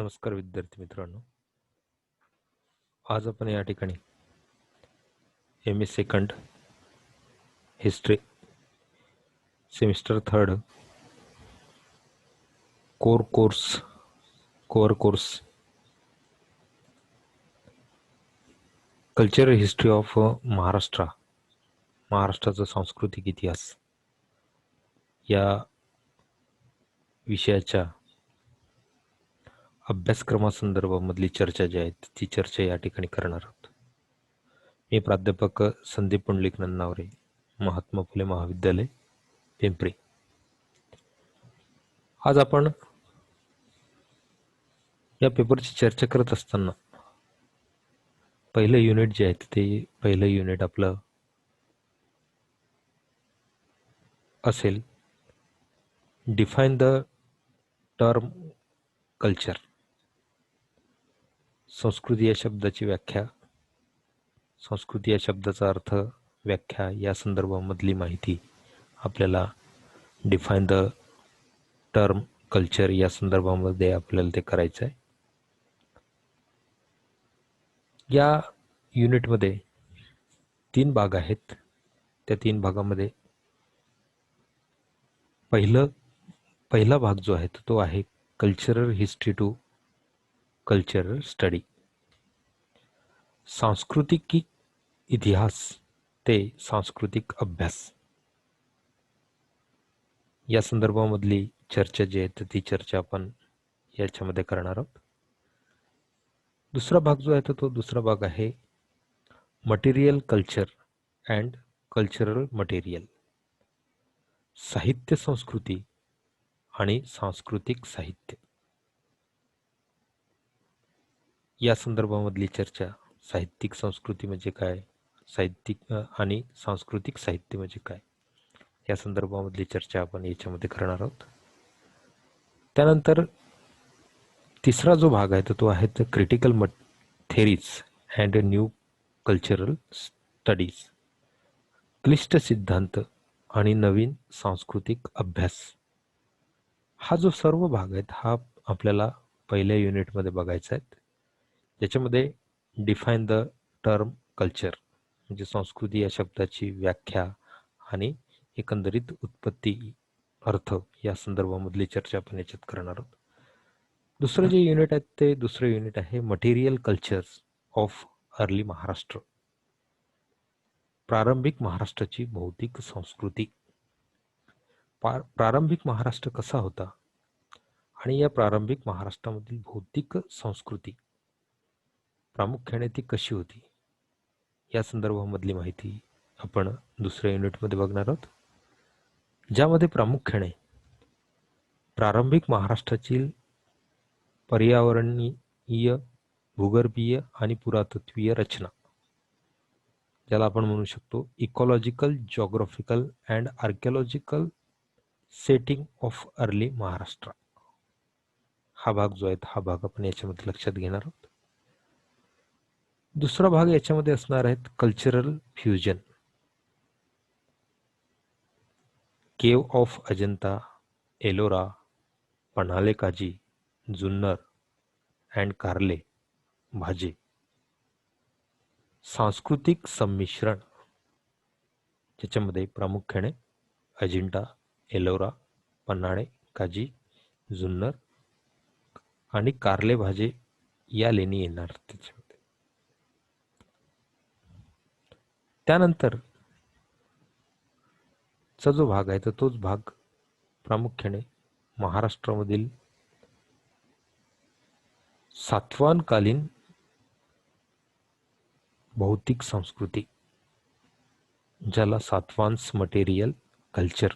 नमस्कार विद्यार्थी मित्रांनो, आज आपण या ठिकाणी M A second history semester 3 core course cultural history of महाराष्ट्राचा सांस्कृतिक इतिहास या विषयाच्या अभ्यासक्रमासंदर्भामधली चर्चा जी आहे ती चर्चा या ठिकाणी करणार आहोत. मी प्राध्यापक संदीप पुंडलिक नन्नावरे, महात्मा फुले महाविद्यालय पिंपरी. आज आपण या पेपरची चर्चा करत असताना पहिलं युनिट जे आहे ते पहिलं युनिट आपलं असेल डिफाईन द टर्म कल्चर. संस्कृती या शब्दाची व्याख्या, संस्कृती या शब्दाचा अर्थ, व्याख्या या संदर्भामधली माहिती आपल्याला डिफाईन द टर्म कल्चर या संदर्भामध्ये आपल्याला ते करायचं आहे. या युनिटमध्ये 3 भाग आहेत. त्या 3 भागामध्ये पहिला भाग जो आहे तो आहे cultural history to cultural study. सांस्कृतिक इतिहास ते सांस्कृतिक अभ्यास या संदर्भामधली चर्चा जी आहे ती चर्चा आपण याच्यामध्ये करणार आहोत. दुसरा भाग जो आहे तो दुसरा भाग आहे material culture and cultural material. साहित्य संस्कृती आणि सांस्कृतिक साहित्य या संदर्भामधली चर्चा. साहित्यिक संस्कृती म्हणजे काय, साहित्यिक आणि सांस्कृतिक साहित्य म्हणजे काय या संदर्भामधली चर्चा आपण याच्यामध्ये करणार आहोत. त्यानंतर तिसरा जो भाग आहे तो आहे the critical theories and new cultural studies. क्लिष्ट सिद्धांत आणि नवीन सांस्कृतिक अभ्यास. हा जो सर्व भाग आहेत हा आपल्याला पहिल्या युनिटमध्ये बघायचा आहे, ज्याच्यामध्ये डिफाईन द टर्म कल्चर म्हणजे संस्कृती या शब्दाची व्याख्या आणि एकंदरीत उत्पत्ती, अर्थ या संदर्भामधली चर्चा आपण याच्यात करणार आहोत. दुसरं जे युनिट आहे ते दुसरं युनिट आहे material cultures of early Maharashtra. प्रारंभिक महाराष्ट्राची भौतिक संस्कृती. प्रारंभिक महाराष्ट्र कसा होता आणि या प्रारंभिक महाराष्ट्रामधील भौतिक संस्कृती प्रामुख्याने ती कशी होती या संदर्भामधली माहिती आपण दुसऱ्या युनिटमध्ये बघणार आहोत, ज्यामध्ये प्रामुख्याने प्रारंभिक महाराष्ट्रातील पर्यावरणीय, भूगर्भीय आणि पुरातत्वीय रचना, ज्याला आपण म्हणू शकतो ecological, geographical and archaeological setting of early Maharashtra. हा भाग जो आहे हा भाग आपण याच्यामध्ये लक्षात घेणार आहोत. दुसरा भाग याच्यामध्ये असणार आहेत cultural fusion. Cave of Ajanta, Ellora, Panhale Kaji, Junnar and Karle Bhaje. सांस्कृतिक संमिश्रण, ज्याच्यामध्ये प्रामुख्याने अजिंठा, एलोरा, पन्हाळे काजी, जुन्नर आणि कार्ले भाजे या लेणी येणार त्याच्यामध्ये. त्यानंतर चा जो भाग आहे तर तोच भाग प्रामुख्याने महाराष्ट्रामधील सातवाहनकालीन भौतिक संस्कृती, ज्याला सातवाहन्स मटेरियल कल्चर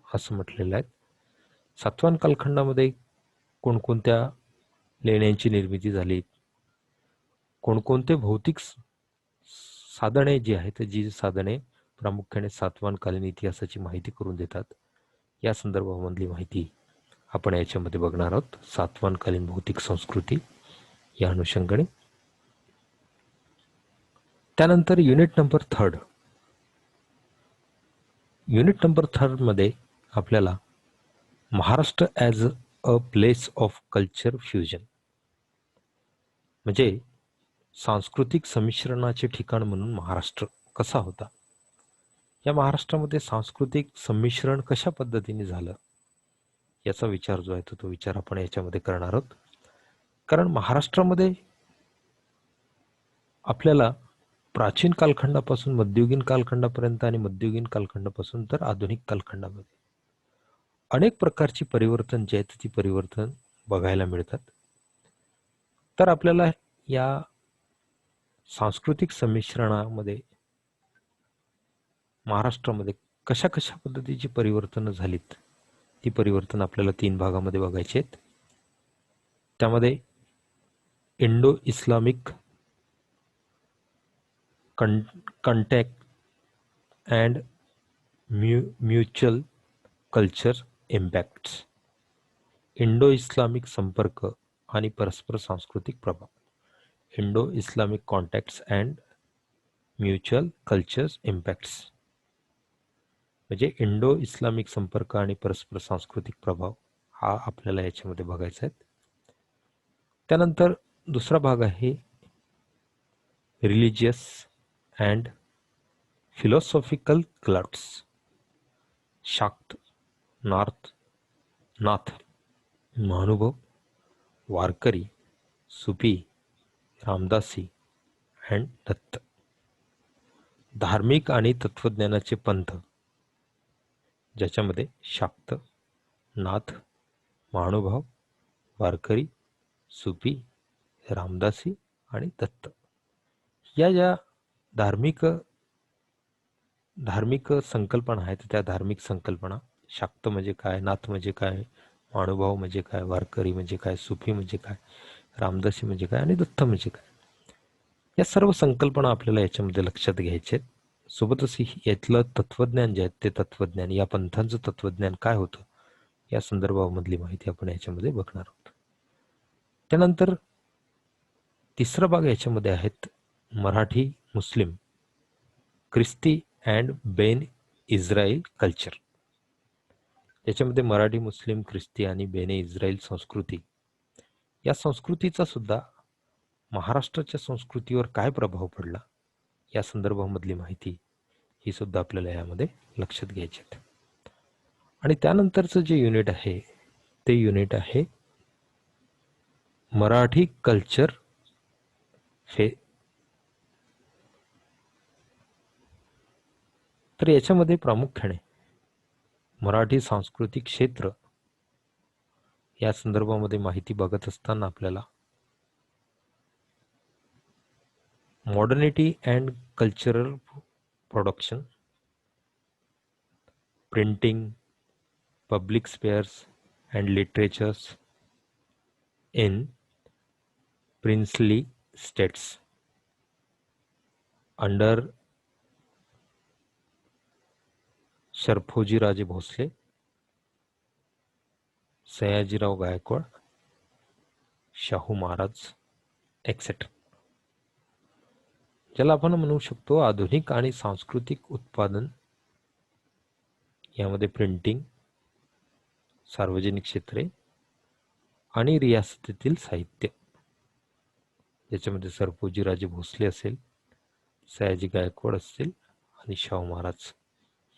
असं म्हटलेलं आहे. सातवाहन कालखंडामध्ये कोणकोणत्या लेण्यांची निर्मिती झाली, कोणकोणते भौतिक साधने जी आहेत, जी साधने प्रामुख्याने सातवाहनकालीन इतिहासाची माहिती करून देतात, या संदर्भामधली माहिती आपण याच्यामध्ये बघणार आहोत. सातवाहनकालीन भौतिक संस्कृती या अनुषंगाने. त्यानंतर युनिट नंबर 3 मध्ये आपल्याला Maharashtra as a place of culture fusion म्हणजे सांस्कृतिक संमिश्रणाचे ठिकाण म्हणून महाराष्ट्र कसा होता, या महाराष्ट्रामध्ये सांस्कृतिक संमिश्रण कशा पद्धतीने झालं याचा विचार जो आहे तो विचार आपण याच्यामध्ये करणार आहोत. कारण महाराष्ट्रामध्ये आपल्याला प्राचीन कालखंडापासून मध्ययुगीन कालखंडापर्यंत आणि मध्ययुगीन कालखंडापासून तर आधुनिक कालखंडामध्ये अनेक प्रकारची परिवर्तन जे आहेत ती परिवर्तन बघायला मिळतात. तर आपल्याला या सांस्कृतिक संमिश्रणामध्ये महाराष्ट्रामध्ये कशा कशा पद्धतीची परिवर्तनं झालीत, ती परिवर्तन आपल्याला 3 भागामध्ये बघायची आहेत. त्यामध्ये Indo Islamic contact and mutual culture impacts, Indo Islamic संपर्क आणि परस्पर सांस्कृतिक प्रभाव, Indo Islamic contacts and mutual culture impacts म्हणजे इंडो इस्लामिक संपर्क आणि परस्पर सांस्कृतिक प्रभाव हा आपल्याला याच्यामध्ये बघायचा आहे. त्यानंतर दुसरा भाग आहे रिलिजियस अँड फिलॉसॉफिकल क्लट्स, शाक्त, नाथ, महानुभव, वारकरी, सुफी, रामदासी अँड दत्त. धार्मिक आणि तत्वज्ञानाचे पंथ, ज्याच्यामध्ये शाक्त, नाथ, महानुभाव, वारकरी, सुफी, रामदासी आणि दत्त या ज्या धार्मिक संकल्पना आहेत, त्या धार्मिक संकल्पना शाक्त म्हणजे काय, नाथ म्हणजे काय, महानुभाव म्हणजे काय, वारकरी म्हणजे काय, सुफी म्हणजे काय, रामदासी म्हणजे काय आणि दत्त म्हणजे काय, या सर्व संकल्पना आपल्याला याच्यामध्ये लक्षात घ्यायचे आहेत. सोबतच यातलं तत्वज्ञान जे आहे ते तत्वज्ञान, या पंथांचं तत्वज्ञान काय होतं या संदर्भामधली माहिती आपण याच्यामध्ये बघणार आहोत. त्यानंतर तिसरा भाग याच्यामध्ये आहेत मराठी, मुस्लिम, ख्रिस्ती अँड बेन इस्रायल कल्चर. याच्यामध्ये मराठी, मुस्लिम, ख्रिस्ती आणि बेने इस्रायल संस्कृती, या संस्कृतीचा सुद्धा महाराष्ट्राच्या संस्कृतीवर काय प्रभाव पडला या संदर्भामधली माहिती ही सुद्धा आपल्याला यामध्ये लक्षात घ्यायची आहे. आणि त्यानंतरचं जे युनिट आहे ते युनिट आहे मराठी कल्चर तर याच्यामध्ये प्रामुख्याने मराठी सांस्कृतिक क्षेत्र या संदर्भामध्ये माहिती बघत असताना आपल्याला modernity and cultural production, printing, public spheres and literatures in princely states under Serfojiraje Bhosale, Sayajirao Gaikwad, Shahu Maharaj etcetera, ज्याला आपण म्हणू शकतो आधुनिक आणि सांस्कृतिक उत्पादन. यामध्ये प्रिंटिंग, सार्वजनिक क्षेत्रे आणि रियासतीतील साहित्य, ज्याच्यामध्ये सरफोजीराजे भोसले असेल, सयाजी गायकवाड असेल आणि शाहू महाराज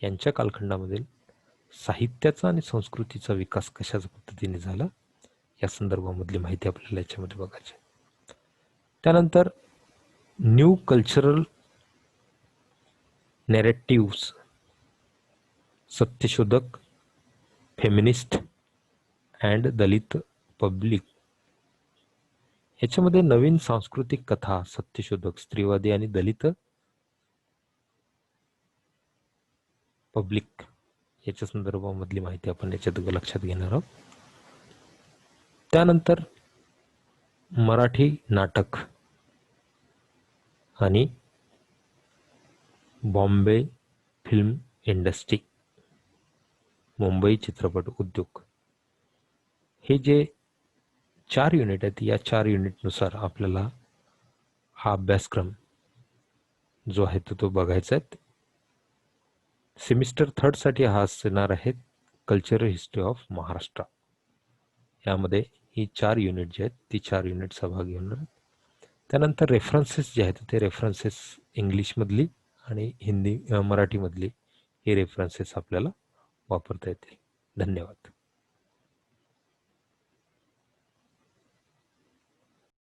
यांच्या कालखंडामधील साहित्याचा आणि संस्कृतीचा विकास कशा पद्धतीने झाला या संदर्भामधली माहिती आपल्याला याच्यामध्ये बघायची. त्यानंतर न्यू कल्चरल नॅरेटिव्स, सत्यशोधक, फेमिनिस्ट अँड दलित पब्लिक, याच्यामध्ये नवीन सांस्कृतिक कथा, सत्यशोधक, स्त्रीवादी आणि दलित पब्लिक याच्या संदर्भामधली माहिती आपण याच्यात लक्षात घेणार आहोत. त्यानंतर मराठी नाटक आणि बॉम्बे फिल्म इंडस्ट्री, मुंबई चित्रपट उद्योग, हे जे 4 युनिट आहेत, या 4 युनिटनुसार आपल्याला हा अभ्यासक्रम जो आहे तो बघायचा आहे. सेमिस्टर 3 साठी हा असणार आहे कल्चरल हिस्ट्री ऑफ महाराष्ट्र. यामध्ये ही 4 युनिट जे आहेत ती 4 युनिट सहभागी होणार. त्यानंतर रेफरन्सेस जे आहेत ते रेफरन्सेस इंग्लिशमधली आणि मराठीमधली हे रेफरन्सेस आपल्याला वापरता येतील. धन्यवाद.